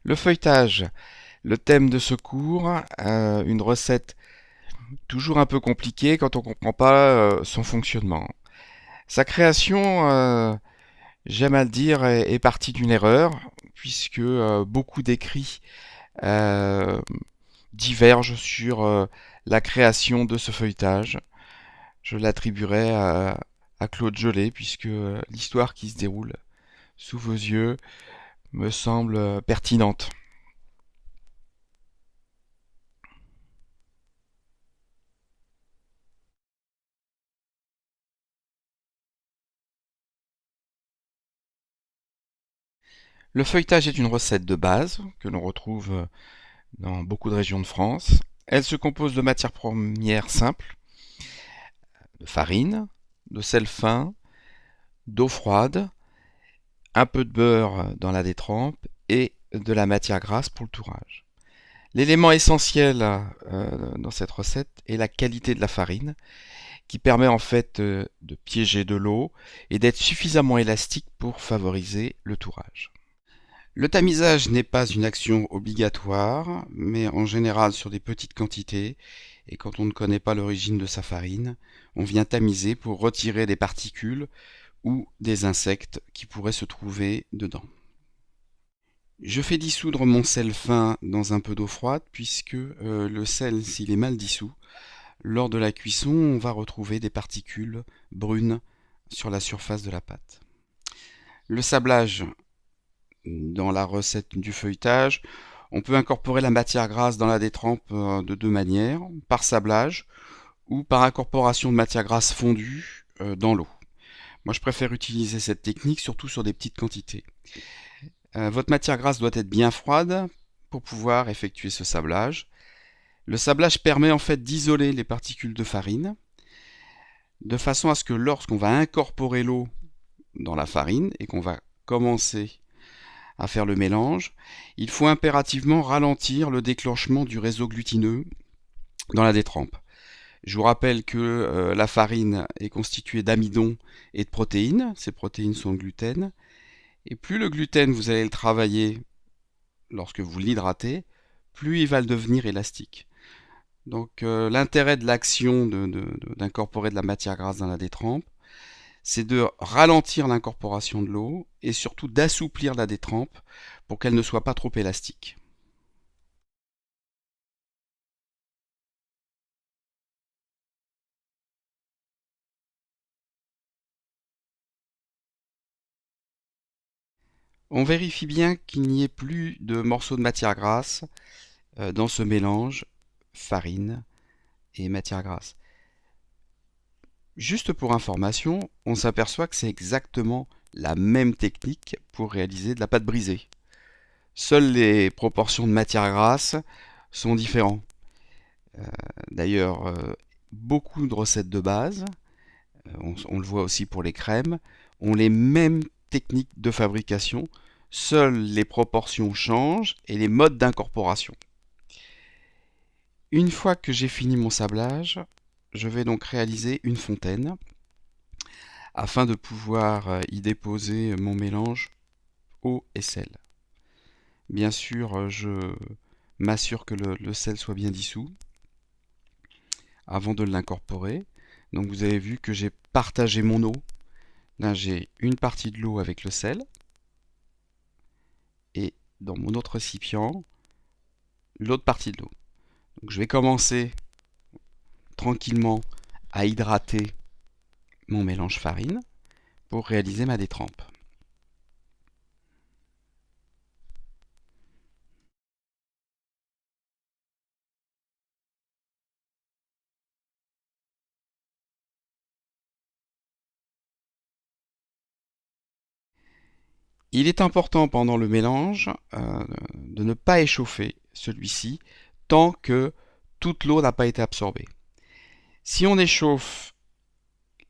Le feuilletage, le thème de ce cours, une recette toujours un peu compliquée quand on ne comprend pas son fonctionnement. Sa création, j'aime à le dire, est partie d'une erreur, puisque beaucoup d'écrits euh, divergent sur la création de ce feuilletage. Je l'attribuerai à Claude Gelée, puisque l'histoire qui se déroule sous vos yeux me semble pertinente. Le feuilletage est une recette de base que l'on retrouve dans beaucoup de régions de France. Elle se compose de matières premières simples, de farine, de sel fin, d'eau froide, un peu de beurre dans la détrempe et de la matière grasse pour le tourrage. L'élément essentiel dans cette recette est la qualité de la farine qui permet en fait de piéger de l'eau et d'être suffisamment élastique pour favoriser le tourrage. Le tamisage n'est pas une action obligatoire, mais en général sur des petites quantités, et quand on ne connaît pas l'origine de sa farine, on vient tamiser pour retirer des particules ou des insectes qui pourraient se trouver dedans. Je fais dissoudre mon sel fin dans un peu d'eau froide, puisque le sel, s'il est mal dissous, lors de la cuisson, on va retrouver des particules brunes sur la surface de la pâte. Le sablage, dans la recette du feuilletage, on peut incorporer la matière grasse dans la détrempe de deux manières, par sablage ou par incorporation de matière grasse fondue dans l'eau. Moi, je préfère utiliser cette technique, surtout sur des petites quantités. Votre matière grasse doit être bien froide pour pouvoir effectuer ce sablage. Le sablage permet en fait d'isoler les particules de farine, de façon à ce que lorsqu'on va incorporer l'eau dans la farine et qu'on va commencer à faire le mélange, il faut impérativement ralentir le déclenchement du réseau glutineux dans la détrempe. Je vous rappelle que la farine est constituée d'amidon et de protéines. Ces protéines sont le gluten. Et plus le gluten, vous allez le travailler lorsque vous l'hydratez, plus il va le devenir élastique. Donc l'intérêt de l'action d'incorporer de la matière grasse dans la détrempe, c'est de ralentir l'incorporation de l'eau et surtout d'assouplir la détrempe pour qu'elle ne soit pas trop élastique. On vérifie bien qu'il n'y ait plus de morceaux de matière grasse dans ce mélange farine et matière grasse. Juste pour information, on s'aperçoit que c'est exactement la même technique pour réaliser de la pâte brisée. Seules les proportions de matière grasse sont différentes. D'ailleurs, beaucoup de recettes de base, on le voit aussi pour les crèmes, ont les mêmes techniques de fabrication. Seules les proportions changent et les modes d'incorporation. Une fois que j'ai fini mon sablage, je vais donc réaliser une fontaine afin de pouvoir y déposer mon mélange eau et sel. Bien sûr, je m'assure que le sel soit bien dissous avant de l'incorporer. Donc vous avez vu que j'ai partagé mon eau. Là, j'ai une partie de l'eau avec le sel et dans mon autre récipient, l'autre partie de l'eau. Donc je vais commencer tranquillement à hydrater mon mélange farine pour réaliser ma détrempe. Il est important pendant le mélange de ne pas échauffer celui-ci tant que toute l'eau n'a pas été absorbée. Si on échauffe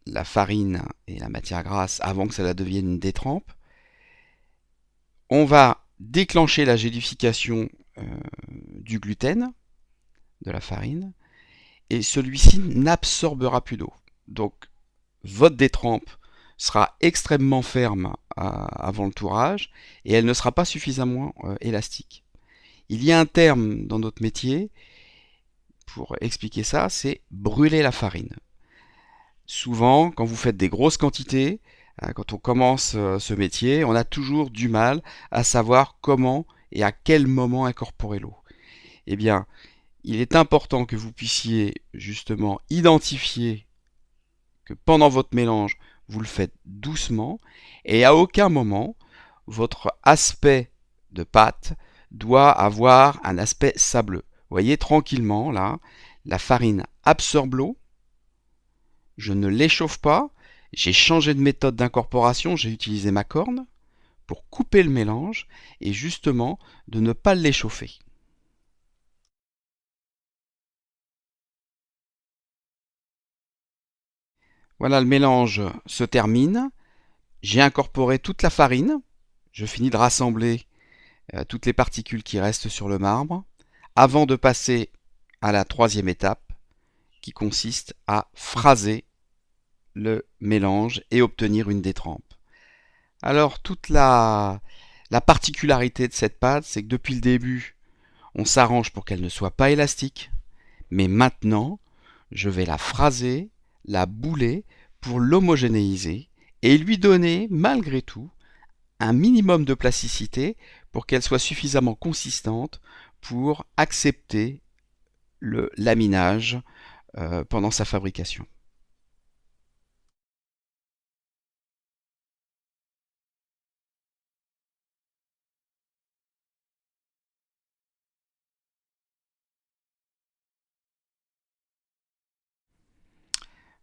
la farine et la matière grasse avant que cela devienne une détrempe, on va déclencher la gélification du gluten, de la farine, et celui-ci n'absorbera plus d'eau. Donc votre détrempe sera extrêmement ferme avant le tourage et elle ne sera pas suffisamment élastique. Il y a un terme dans notre métier pour expliquer ça, c'est brûler la farine. Souvent, quand vous faites des grosses quantités, quand on commence ce métier, on a toujours du mal à savoir comment et à quel moment incorporer l'eau. Eh bien, il est important que vous puissiez justement identifier que pendant votre mélange, vous le faites doucement et à aucun moment, votre aspect de pâte doit avoir un aspect sableux. Vous voyez tranquillement là, la farine absorbe l'eau, je ne l'échauffe pas, j'ai changé de méthode d'incorporation, j'ai utilisé ma corne pour couper le mélange et justement de ne pas l'échauffer. Voilà, le mélange se termine. J'ai incorporé toute la farine. Je finis de rassembler toutes les particules qui restent sur le marbre avant de passer à la troisième étape qui consiste à phraser le mélange et obtenir une détrempe. Alors toute la particularité de cette pâte, c'est que depuis le début, on s'arrange pour qu'elle ne soit pas élastique, mais maintenant, je vais la phraser, la bouler pour l'homogénéiser et lui donner, malgré tout, un minimum de plasticité pour qu'elle soit suffisamment consistante pour accepter le laminage pendant sa fabrication.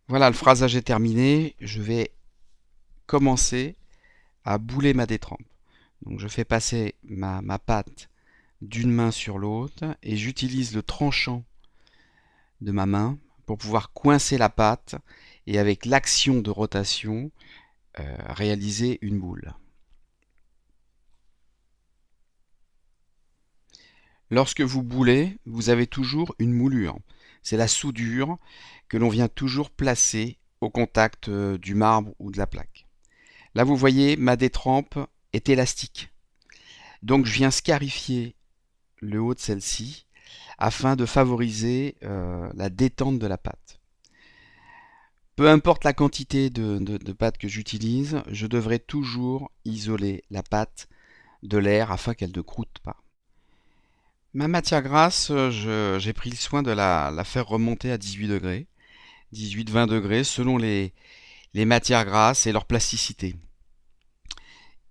Voilà, le phrasage est terminé. Je vais commencer à bouler ma détrempe. Donc je fais passer ma pâte d'une main sur l'autre et j'utilise le tranchant de ma main pour pouvoir coincer la pâte et avec l'action de rotation réaliser une boule. Lorsque vous boulez, vous avez toujours une moulure. C'est la soudure que l'on vient toujours placer au contact du marbre ou de la plaque. Là, vous voyez, ma détrempe est élastique. Donc, je viens scarifier le haut de celle-ci afin de favoriser la détente de la pâte. Peu importe la quantité de pâte que j'utilise, je devrais toujours isoler la pâte de l'air afin qu'elle ne croûte pas. Ma matière grasse, j'ai pris le soin de la faire remonter à 18 degrés, 18-20 degrés selon les matières grasses et leur plasticité.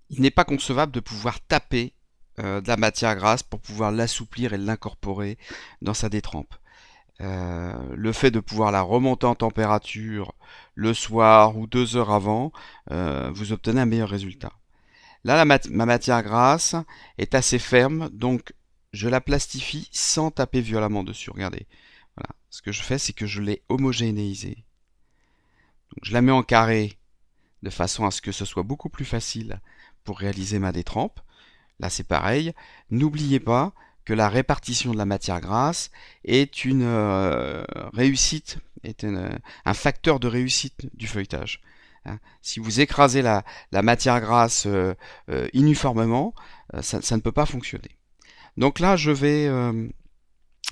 Il n'est pas concevable de pouvoir taper de la matière grasse pour pouvoir l'assouplir et l'incorporer dans sa détrempe. Le fait de pouvoir la remonter en température le soir ou 2 heures avant, vous obtenez un meilleur résultat. Là, ma matière grasse est assez ferme, donc je la plastifie sans taper violemment dessus. Regardez. Voilà. Ce que je fais, c'est que je l'ai homogénéisée. Donc, je la mets en carré de façon à ce que ce soit beaucoup plus facile pour réaliser ma détrempe. Là, c'est pareil. N'oubliez pas que la répartition de la matière grasse est une réussite, un facteur de réussite du feuilletage. Si vous écrasez la matière grasse uniformément, ça ne peut pas fonctionner. Donc là, je vais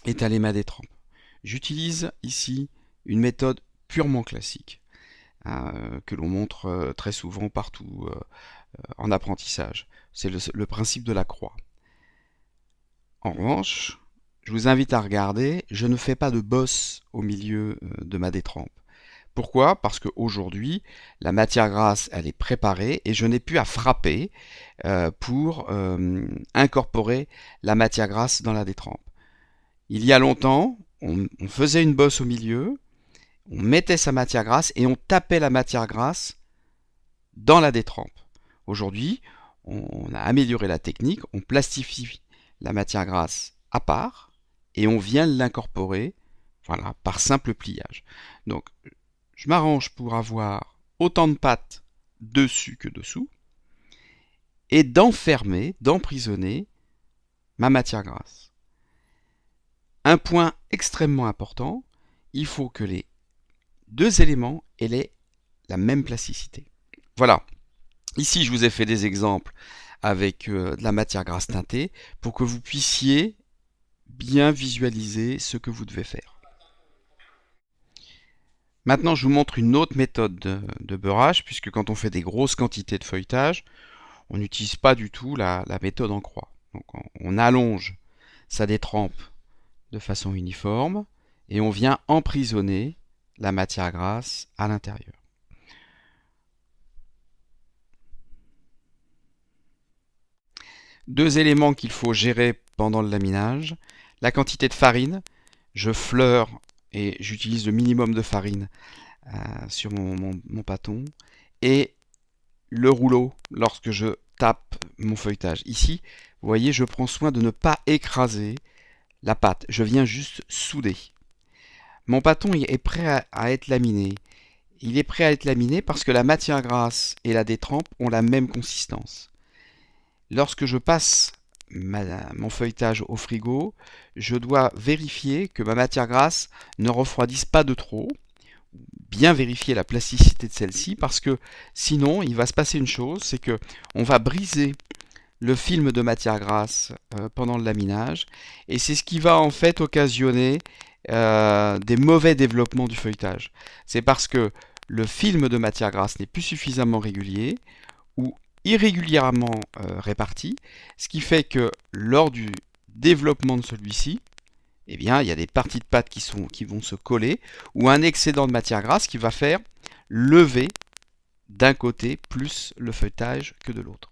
étaler ma détrempe. J'utilise ici une méthode purement classique que l'on montre très souvent partout en apprentissage. C'est le principe de la croix. En revanche, je vous invite à regarder, je ne fais pas de bosse au milieu de ma détrempe. Pourquoi? Parce qu'aujourd'hui, la matière grasse, elle est préparée et je n'ai plus à frapper pour incorporer la matière grasse dans la détrempe. Il y a longtemps, on faisait une bosse au milieu, on mettait sa matière grasse et on tapait la matière grasse dans la détrempe. Aujourd'hui, on a amélioré la technique, on plastifie la matière grasse à part et on vient l'incorporer voilà, par simple pliage. Donc, je m'arrange pour avoir autant de pâte dessus que dessous et d'enfermer, d'emprisonner ma matière grasse. Un point extrêmement important, il faut que les deux éléments aient la même plasticité. Voilà, ici je vous ai fait des exemples avec de la matière grasse teintée pour que vous puissiez bien visualiser ce que vous devez faire. Maintenant, je vous montre une autre méthode de beurrage, puisque quand on fait des grosses quantités de feuilletage, on n'utilise pas du tout la méthode en croix. Donc on allonge sa détrempe de façon uniforme et on vient emprisonner la matière grasse à l'intérieur. Deux éléments qu'il faut gérer pendant le laminage. La quantité de farine. Je fleure et j'utilise le minimum de farine sur mon pâton. Et le rouleau lorsque je tape mon feuilletage. Ici, vous voyez, je prends soin de ne pas écraser la pâte. Je viens juste souder. Mon pâton est prêt à être laminé. Il est prêt à être laminé parce que la matière grasse et la détrempe ont la même consistance. Lorsque je passe mon feuilletage au frigo, je dois vérifier que ma matière grasse ne refroidisse pas de trop, bien vérifier la plasticité de celle-ci, parce que sinon il va se passer une chose, c'est que on va briser le film de matière grasse pendant le laminage, et c'est ce qui va en fait occasionner des mauvais développements du feuilletage. C'est parce que le film de matière grasse n'est plus suffisamment régulier, ou irrégulièrement réparti, ce qui fait que lors du développement de celui-ci, eh bien, il y a des parties de pâte qui vont se coller, ou un excédent de matière grasse qui va faire lever d'un côté plus le feuilletage que de l'autre.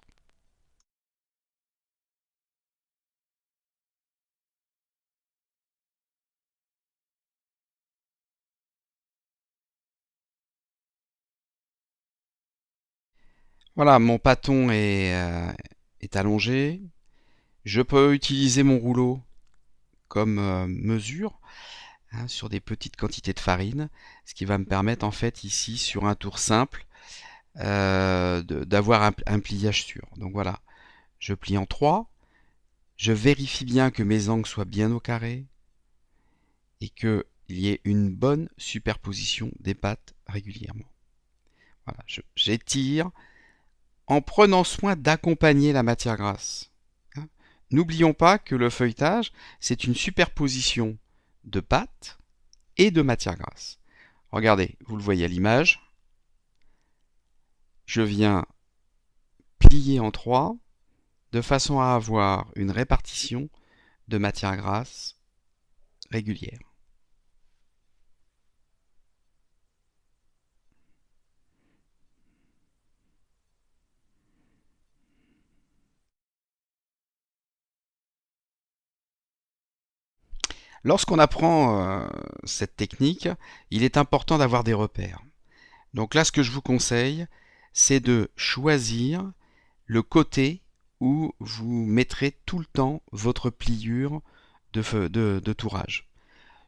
Voilà, mon pâton est allongé. Je peux utiliser mon rouleau comme mesure sur des petites quantités de farine, ce qui va me permettre en fait ici sur un tour simple d'avoir un pliage sûr. Donc voilà, je plie en 3, je vérifie bien que mes angles soient bien au carré et qu'il y ait une bonne superposition des pâtes régulièrement. Voilà, j'étire en prenant soin d'accompagner la matière grasse. N'oublions pas que le feuilletage, c'est une superposition de pâtes et de matière grasse. Regardez, vous le voyez à l'image. Je viens plier en 3 de façon à avoir une répartition de matière grasse régulière. Lorsqu'on apprend cette technique, il est important d'avoir des repères. Donc là, ce que je vous conseille, c'est de choisir le côté où vous mettrez tout le temps votre pliure de tourage.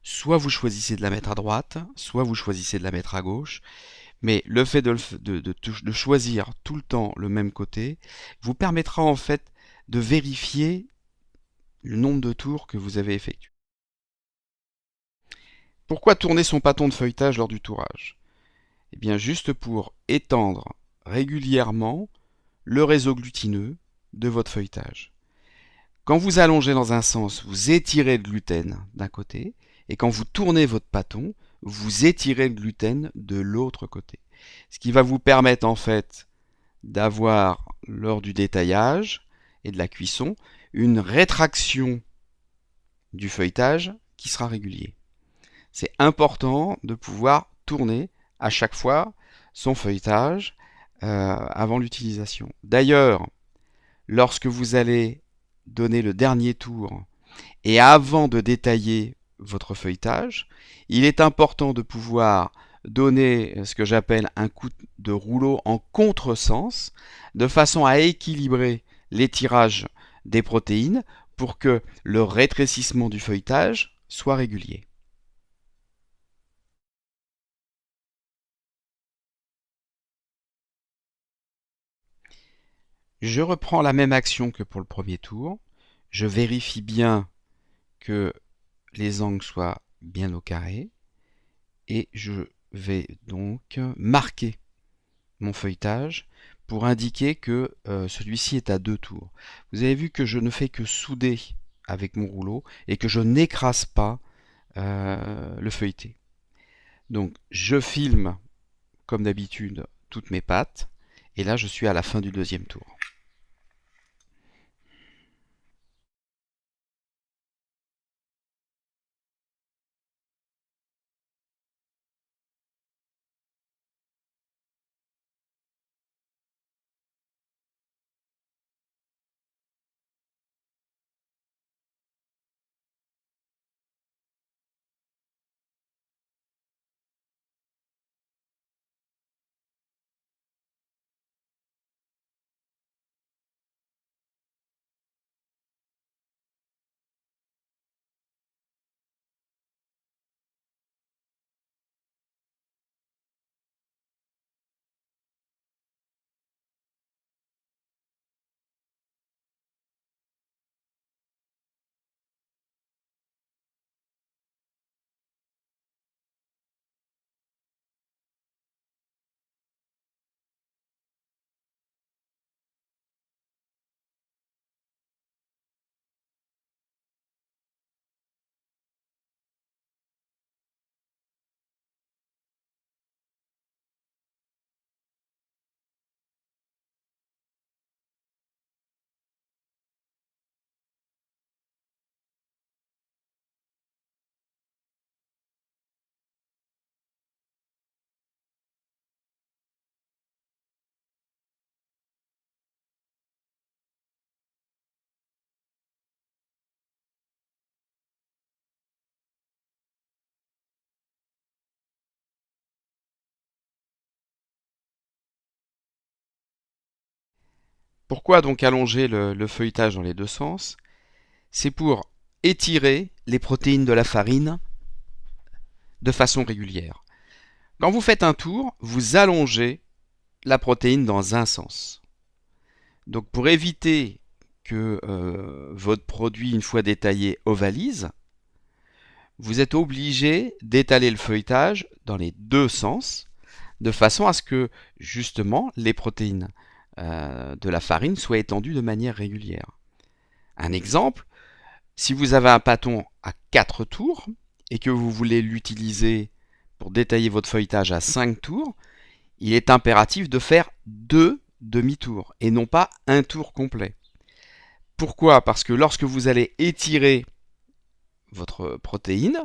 Soit vous choisissez de la mettre à droite, soit vous choisissez de la mettre à gauche, mais le fait de choisir tout le temps le même côté vous permettra en fait de vérifier le nombre de tours que vous avez effectués. Pourquoi tourner son pâton de feuilletage lors du tourage? Eh bien juste pour étendre régulièrement le réseau glutineux de votre feuilletage. Quand vous allongez dans un sens, vous étirez le gluten d'un côté, et quand vous tournez votre pâton, vous étirez le gluten de l'autre côté. Ce qui va vous permettre en fait d'avoir, lors du détaillage et de la cuisson, une rétraction du feuilletage qui sera régulier. C'est important de pouvoir tourner à chaque fois son feuilletage avant l'utilisation. D'ailleurs, lorsque vous allez donner le dernier tour et avant de détailler votre feuilletage, il est important de pouvoir donner ce que j'appelle un coup de rouleau en contresens, de façon à équilibrer l'étirage des protéines pour que le rétrécissement du feuilletage soit régulier. Je reprends la même action que pour le premier tour. Je vérifie bien que les angles soient bien au carré et je vais donc marquer mon feuilletage pour indiquer que celui-ci est à 2 tours. Vous avez vu que je ne fais que souder avec mon rouleau et que je n'écrase pas le feuilleté. Donc je filme comme d'habitude toutes mes pattes et là je suis à la fin du deuxième tour. Pourquoi donc allonger le feuilletage dans les deux sens? C'est pour étirer les protéines de la farine de façon régulière. Quand vous faites un tour, vous allongez la protéine dans un sens. Donc pour éviter que votre produit, une fois détaillé, ovalise, vous êtes obligé d'étaler le feuilletage dans les deux sens, de façon à ce que justement les protéines de la farine soient étendues de manière régulière. Un exemple, si vous avez un pâton à 4 tours et que vous voulez l'utiliser pour détailler votre feuilletage à 5 tours, il est impératif de faire 2 demi-tours et non pas un tour complet. Pourquoi? Parce que lorsque vous allez étirer votre protéine,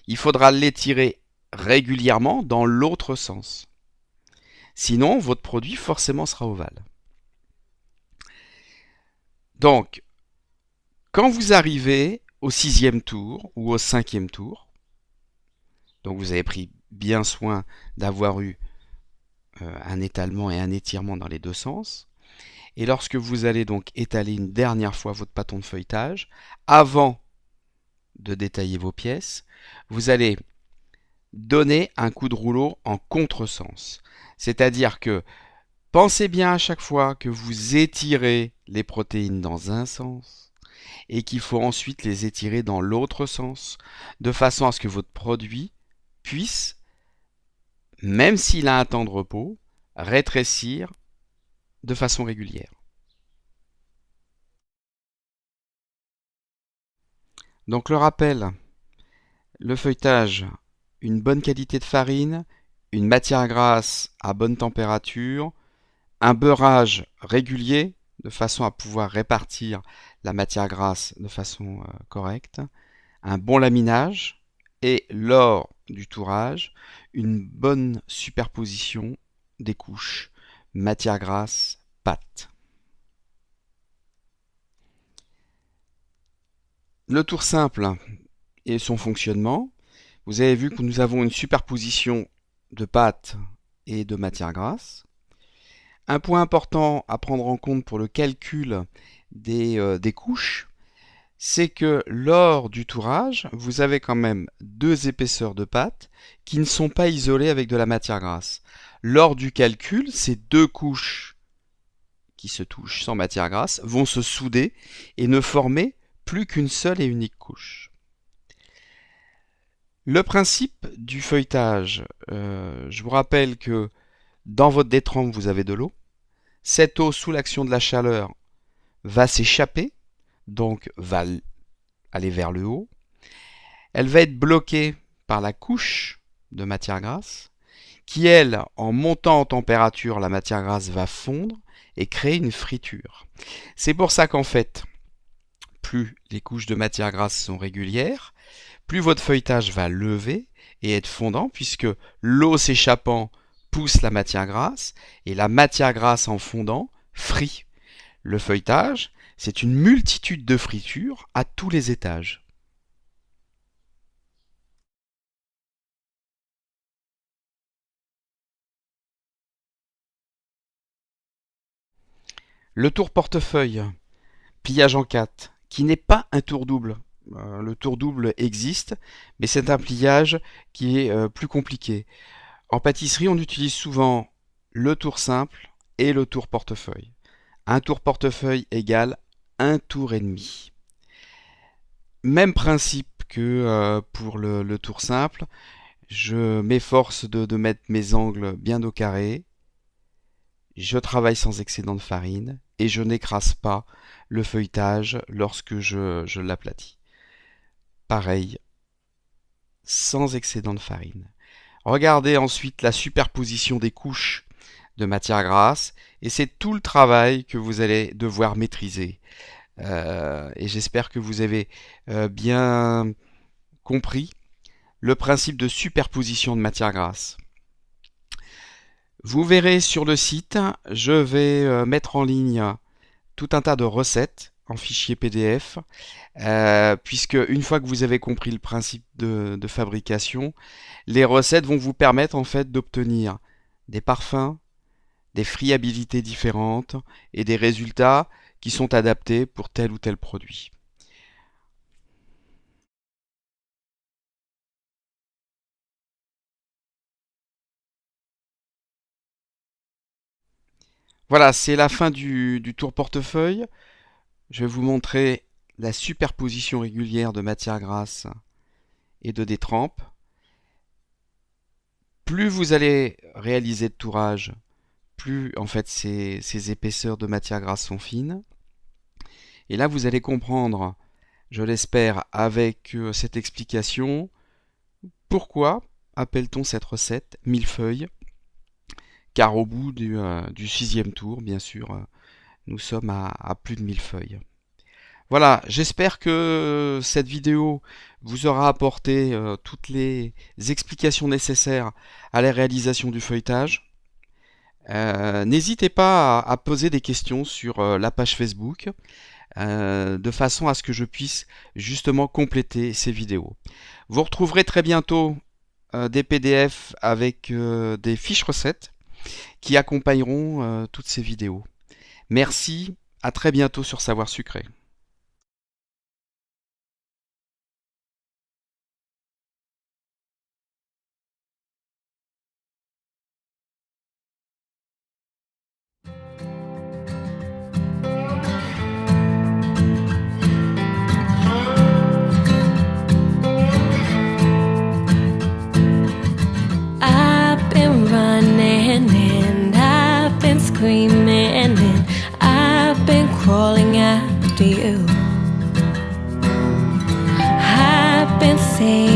il faudra l'étirer régulièrement dans l'autre sens. Sinon, votre produit forcément sera ovale. Donc, quand vous arrivez au 6e tour ou au 5e tour, donc vous avez pris bien soin d'avoir eu un étalement et un étirement dans les deux sens, et lorsque vous allez donc étaler une dernière fois votre bâton de feuilletage, avant de détailler vos pièces, vous allez donner un coup de rouleau en contresens. C'est-à-dire que pensez bien à chaque fois que vous étirez les protéines dans un sens et qu'il faut ensuite les étirer dans l'autre sens, de façon à ce que votre produit puisse, même s'il a un temps de repos, rétrécir de façon régulière. Donc le rappel, le feuilletage, une bonne qualité de farine, une matière grasse à bonne température, un beurrage régulier de façon à pouvoir répartir la matière grasse de façon correcte, un bon laminage et lors du tourage, une bonne superposition des couches matière grasse, pâte. Le tour simple et son fonctionnement. Vous avez vu que nous avons une superposition de pâte et de matière grasse. Un point important à prendre en compte pour le calcul des couches, c'est que lors du tourage, vous avez quand même deux épaisseurs de pâte qui ne sont pas isolées avec de la matière grasse. Lors du calcul, ces deux couches qui se touchent sans matière grasse vont se souder et ne former plus qu'une seule et unique couche. Le principe du feuilletage, je vous rappelle que Dans votre détrempe, vous avez de l'eau. Cette eau, sous l'action de la chaleur, va s'échapper, donc va aller vers le haut. Elle va être bloquée par la couche de matière grasse, qui elle, en montant en température, la matière grasse va fondre et créer une friture. C'est pour ça qu'en fait, plus les couches de matière grasse sont régulières, plus votre feuilletage va lever et être fondant, puisque l'eau s'échappant pousse la matière grasse, et la matière grasse en fondant frit. Le feuilletage, c'est une multitude de fritures à tous les étages. Le tour portefeuille, pliage en 4, qui n'est pas un tour double. Le tour double existe, mais c'est un pliage qui est plus compliqué. En pâtisserie, on utilise souvent le tour simple et le tour portefeuille. Un tour portefeuille égale un tour et demi. Même principe que pour le tour simple, je m'efforce de mettre mes angles bien au carré. Je travaille sans excédent de farine et je n'écrase pas le feuilletage lorsque je l'aplatis. Pareil, sans excédent de farine. Regardez ensuite la superposition des couches de matière grasse et c'est tout le travail que vous allez devoir maîtriser. Et j'espère que vous avez bien compris le principe de superposition de matière grasse. Vous verrez sur le site, je vais mettre en ligne tout un tas de recettes en fichier PDF, puisque une fois que vous avez compris le principe de fabrication, les recettes vont vous permettre en fait d'obtenir des parfums, des friabilités différentes et des résultats qui sont adaptés pour tel ou tel produit. Voilà, c'est la fin du tour portefeuille. Je vais vous montrer la superposition régulière de matière grasse et de détrempe. Plus vous allez réaliser de tourage, plus en fait ces épaisseurs de matière grasse sont fines. Et là, vous allez comprendre, je l'espère, avec cette explication, pourquoi appelle-t-on cette recette millefeuille. Car au bout du 6e tour, bien sûr, nous sommes à plus de 1000 feuilles. Voilà, j'espère que cette vidéo vous aura apporté toutes les explications nécessaires à la réalisation du feuilletage. N'hésitez pas à poser des questions sur la page Facebook, de façon à ce que je puisse justement compléter ces vidéos. Vous retrouverez très bientôt des PDF avec des fiches recettes qui accompagneront toutes ces vidéos. Merci, à très bientôt sur Savoir Sucré. I've been running and I've been screaming and I've been crawling after you. I've been saying